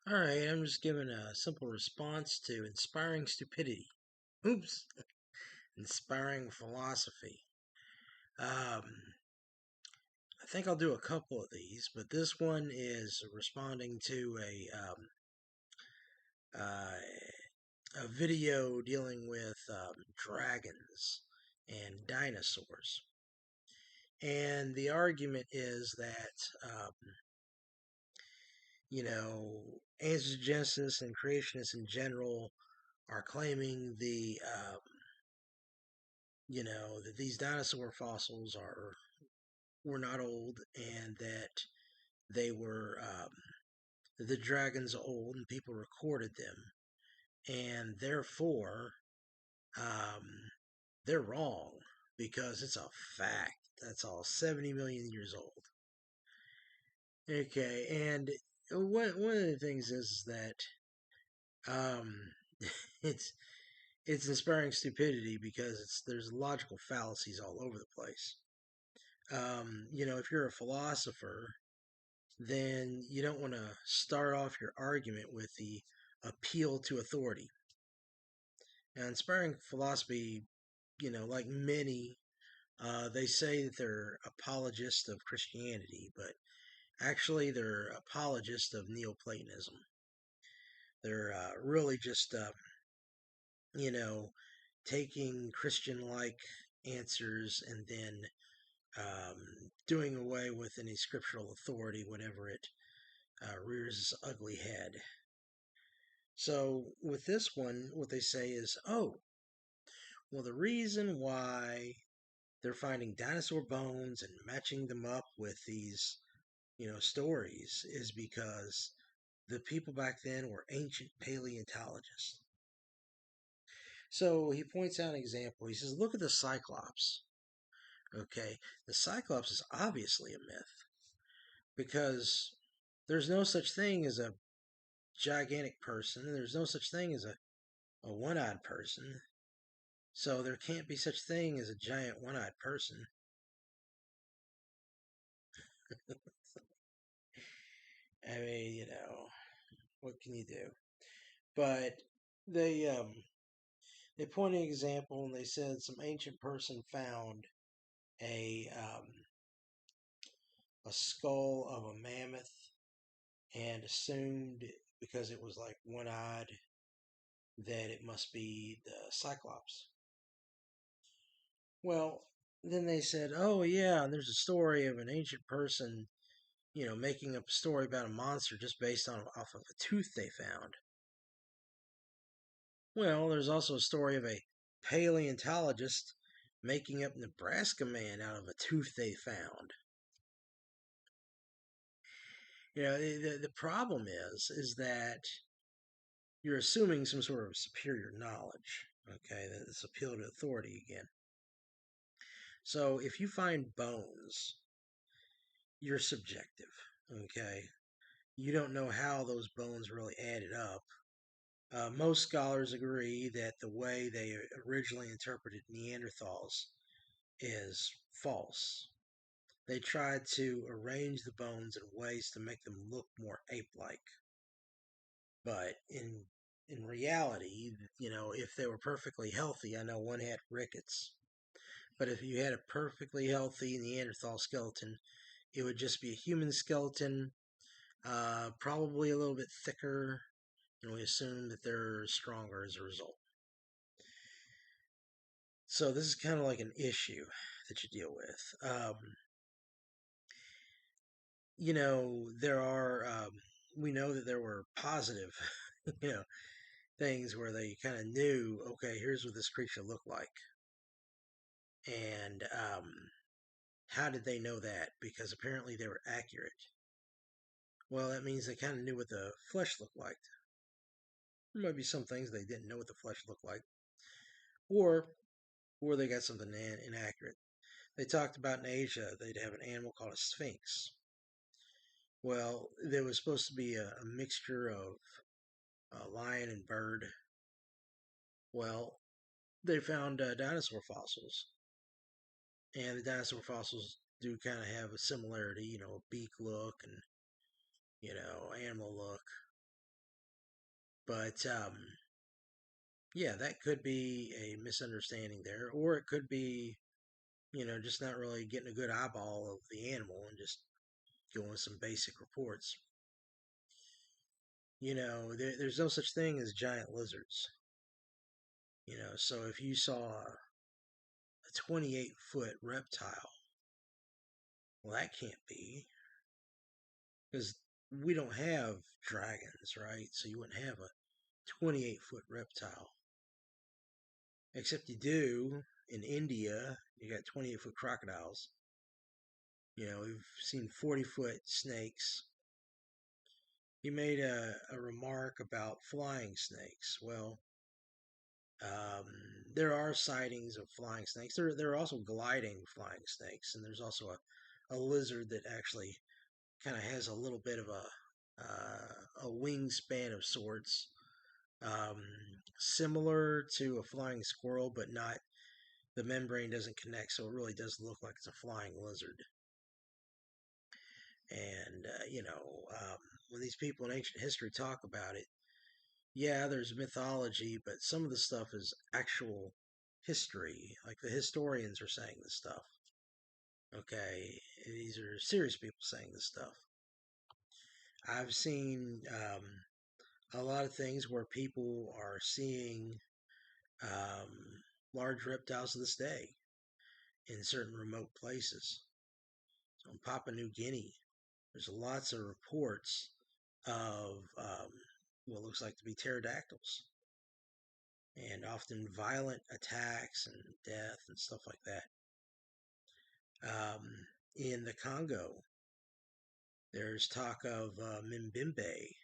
All right, I'm just giving a simple response to inspiring stupidity. Oops, inspiring philosophy. Um, I think I'll do a couple of these, but this one is responding to a video dealing with dragons and dinosaurs. And the argument is that, you know, anthropogenists and creationists in general are claiming that these dinosaur fossils were not old, and that they were the dragons are old, and people recorded them, and therefore um, they're wrong because it's a fact. That's all 70 million years old. Okay, and one of the things is that um, it's it's inspiring stupidity because there's logical fallacies all over the place. If you're a philosopher, then you don't want to start off your argument with the appeal to authority. Now, inspiring philosophy, like many, they say that they're apologists of Christianity, but actually they're apologists of Neoplatonism. They're really just, you know, taking Christian like answers and then doing away with any scriptural authority whenever it rears its ugly head. So with this one, what they say is, oh, well, the reason why they're finding dinosaur bones and matching them up with these, stories is because the people back then were ancient paleontologists. So he points out an example. He says, look at the Cyclops. Okay, the Cyclops is obviously a myth because there's no such thing as a gigantic person, and there's no such thing as a one-eyed person. So there can't be such thing as a giant one-eyed person. I mean, what can you do? But they point an example and they said some ancient person found a a skull of a mammoth and assumed because it was like one-eyed that it must be the Cyclops. Well, then they said, "Oh yeah, and there's a story of an ancient person making up a story about a monster just based on off of a tooth they found." Well, there's also a story of a paleontologist making up Nebraska man out of a tooth they found. The problem is that you're assuming some sort of superior knowledge. Okay, that's appeal to authority again. So if you find bones, you're subjective. Okay, you don't know how those bones really added up. Most scholars agree that the way they originally interpreted Neanderthals is false. They tried to arrange the bones in ways to make them look more ape-like. But in reality, if they were perfectly healthy, I know one had rickets. But if you had a perfectly healthy Neanderthal skeleton, it would just be a human skeleton, probably a little bit thicker, and we assume that they're stronger as a result. So this is kind of like an issue that you deal with. There are we know that there were positive, you know, things where they kind of knew, okay, here's what this creature looked like, and how did they know that? Because apparently they were accurate. Well, that means they kind of knew what the flesh looked like. There might be some things they didn't know what the flesh looked like, or they got something inaccurate. They talked about in Asia they'd have an animal called a sphinx. Well, there was supposed to be a mixture of lion and bird. Well, they found dinosaur fossils, and the dinosaur fossils do kind of have a similarity, beak look and animal look. But yeah, that could be a misunderstanding there, or it could be, just not really getting a good eyeball of the animal and just going with some basic reports. There's no such thing as giant lizards. So if you saw a 28-foot reptile, well, that can't be, because we don't have dragons, right? So you wouldn't have a 28-foot reptile. Except you do in India, you got 28-foot crocodiles. We've seen 40-foot snakes. He made a remark about flying snakes. Well, um, there are sightings of flying snakes. There are also gliding flying snakes, and there's also a lizard that actually kind of has a little bit of a wingspan of sorts, um, similar to a flying squirrel, but not. The membrane doesn't connect, so it really does look like it's a flying lizard. And when these people in ancient history talk about it, yeah, there's mythology, but some of the stuff is actual history. Like the historians are saying this stuff. Okay, these are serious people saying this stuff. I've seen a lot of things where people are seeing large reptiles to this day in certain remote places. So in Papua New Guinea, there's lots of reports of what looks like to be pterodactyls, and often violent attacks and death and stuff like that. In the Congo, there's talk of Mimbimbe,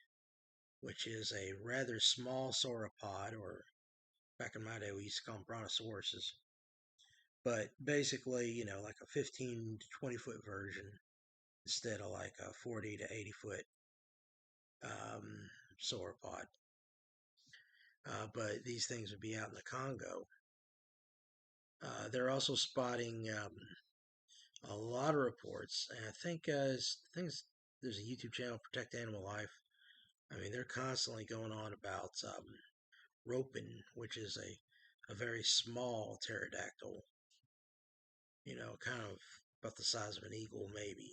which is a rather small sauropod, or back in my day we used to call them brontosauruses. But basically, like a 15 to 20 foot version instead of like a 40 to 80 foot sauropod. But these things would be out in the Congo. They're also spotting a lot of reports, and I think there's a YouTube channel, Protect Animal Life. I mean, they're constantly going on about roping, which is a very small pterodactyl, kind of about the size of an eagle, maybe.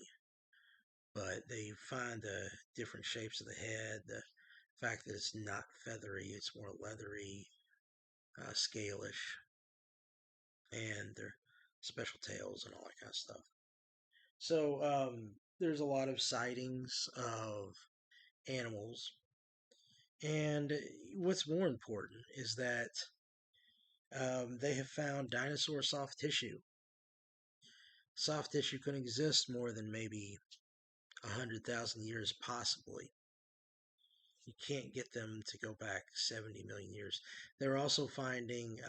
But they find the different shapes of the head, the fact that it's not feathery, it's more leathery, scalish, and their special tails and all that kind of stuff. So there's a lot of sightings of animals. And what's more important is that they have found dinosaur soft tissue. Soft tissue can exist more than maybe 100,000 years, possibly. You can't get them to go back 70 million years. They're also finding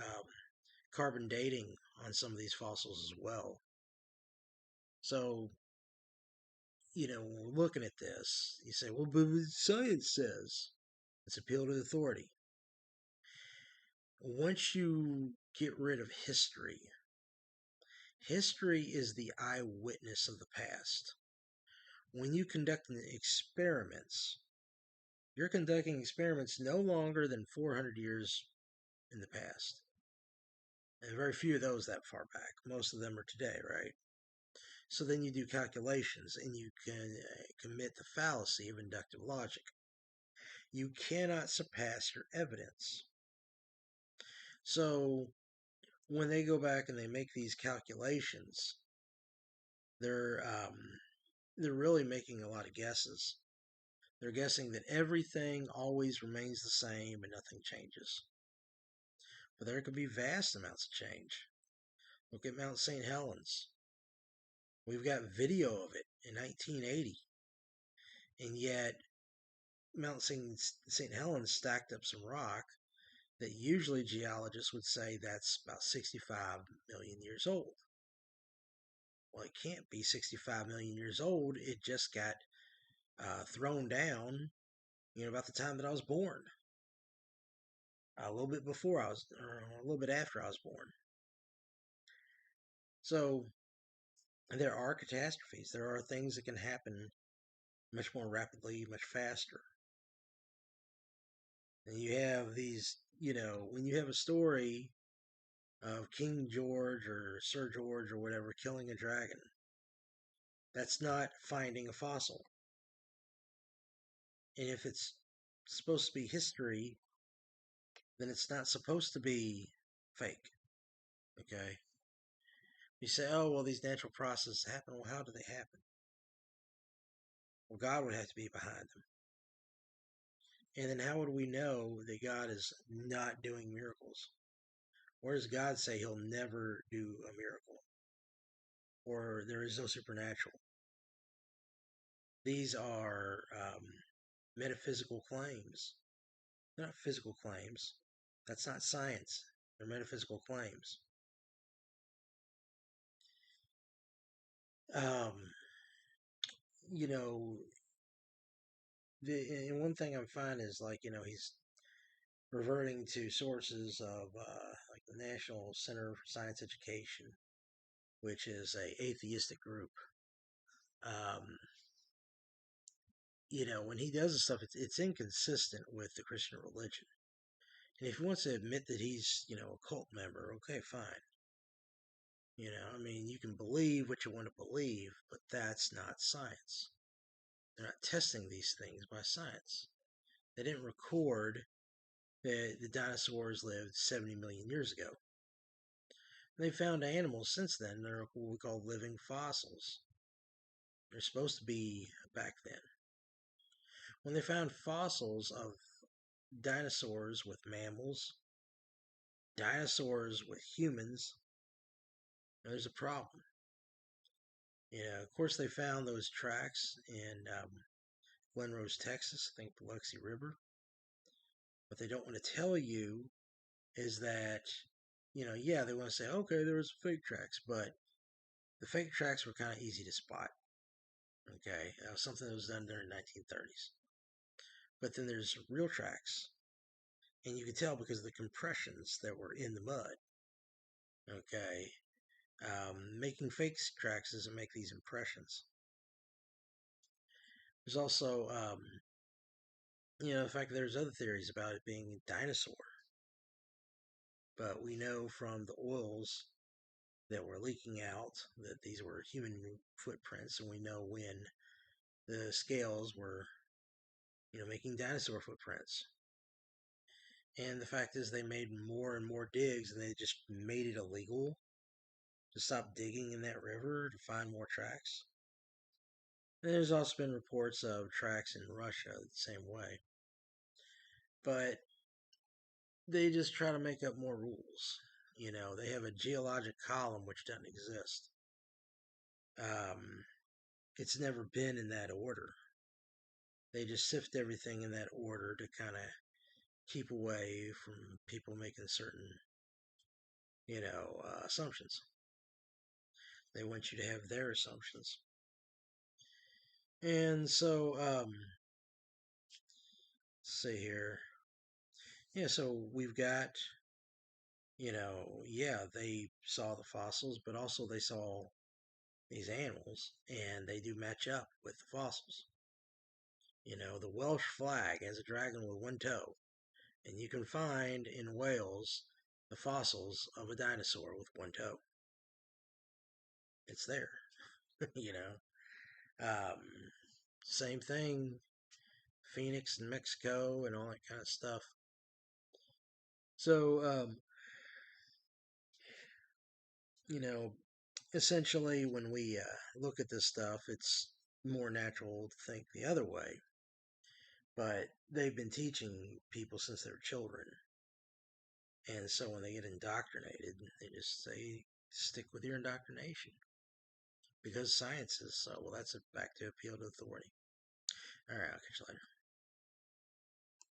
carbon dating on some of these fossils as well. So, when we're looking at this, you say, well, but science says. It's appeal to authority. Once you get rid of history, history is the eyewitness of the past. When you conduct experiments, you're conducting experiments no longer than 400 years in the past. And very few of those that far back. Most of them are today, right? So then you do calculations and you can commit the fallacy of inductive logic. You cannot surpass your evidence. So when they go back and they make these calculations, they're really making a lot of guesses. They're guessing that everything always remains the same and nothing changes. But there could be vast amounts of change. Look at Mount St. Helens. We've got video of it in 1980. And yet, Mount St. Helens stacked up some rock that usually geologists would say that's about 65 million years old. Well, it can't be 65 million years old. It just got thrown down, about the time that I was born. A little bit before I was, or a little bit after I was born. So there are catastrophes. There are things that can happen much more rapidly, much faster. And you have these, when you have a story of King George or Sir George or whatever killing a dragon, that's not finding a fossil. And if it's supposed to be history, then it's not supposed to be fake. Okay? You say, oh, well, these natural processes happen. Well, how do they happen? Well, God would have to be behind them. And then how would we know that God is not doing miracles? Where does God say he'll never do a miracle? Or there is no supernatural? These are metaphysical claims. They're not physical claims. That's not science. They're metaphysical claims. Um, you know, and one thing I'm finding is like, he's reverting to sources of like the National Center for Science Education, which is a atheistic group. Um, when he does this stuff, it's inconsistent with the Christian religion. And if he wants to admit that he's, a cult member, okay, fine. I mean, you can believe what you want to believe, but that's not science. They're not testing these things by science. They didn't record that the dinosaurs lived 70 million years ago. They found animals since then that are what we call living fossils. They're supposed to be back then. When they found fossils of dinosaurs with mammals, dinosaurs with humans, there's a problem. Of course, they found those tracks in Glen Rose, Texas, I think the Biloxi River. What they don't want to tell you is that, yeah, they want to say, okay, there was fake tracks, but the fake tracks were kind of easy to spot. Okay, that was something that was done during the 1930s. But then there's real tracks, and you can tell because of the compressions that were in the mud. Okay, making fake tracks doesn't make these impressions. There's also, the fact that there's other theories about it being a dinosaur. But we know from the oils that were leaking out that these were human footprints, and we know when the scales were, making dinosaur footprints. And the fact is, they made more and more digs, and they just made it illegal to stop digging in that river to find more tracks. And there's also been reports of tracks in Russia the same way. But they just try to make up more rules. They have a geologic column which doesn't exist. It's never been in that order. They just sift everything in that order to kind of keep away from people making certain, assumptions. They want you to have their assumptions. And so, let's see here. Yeah, so we've got, yeah, they saw the fossils, but also they saw these animals, and they do match up with the fossils. The Welsh flag has a dragon with one toe, and you can find in Wales the fossils of a dinosaur with one toe. It's there, you know. Same thing, Phoenix in Mexico and all that kind of stuff. So, essentially, when we look at this stuff, it's more natural to think the other way. But they've been teaching people since they were children. And so when they get indoctrinated, they just say, stick with your indoctrination. Because science is so. Well, that's back to appeal to authority. All right, I'll catch you later.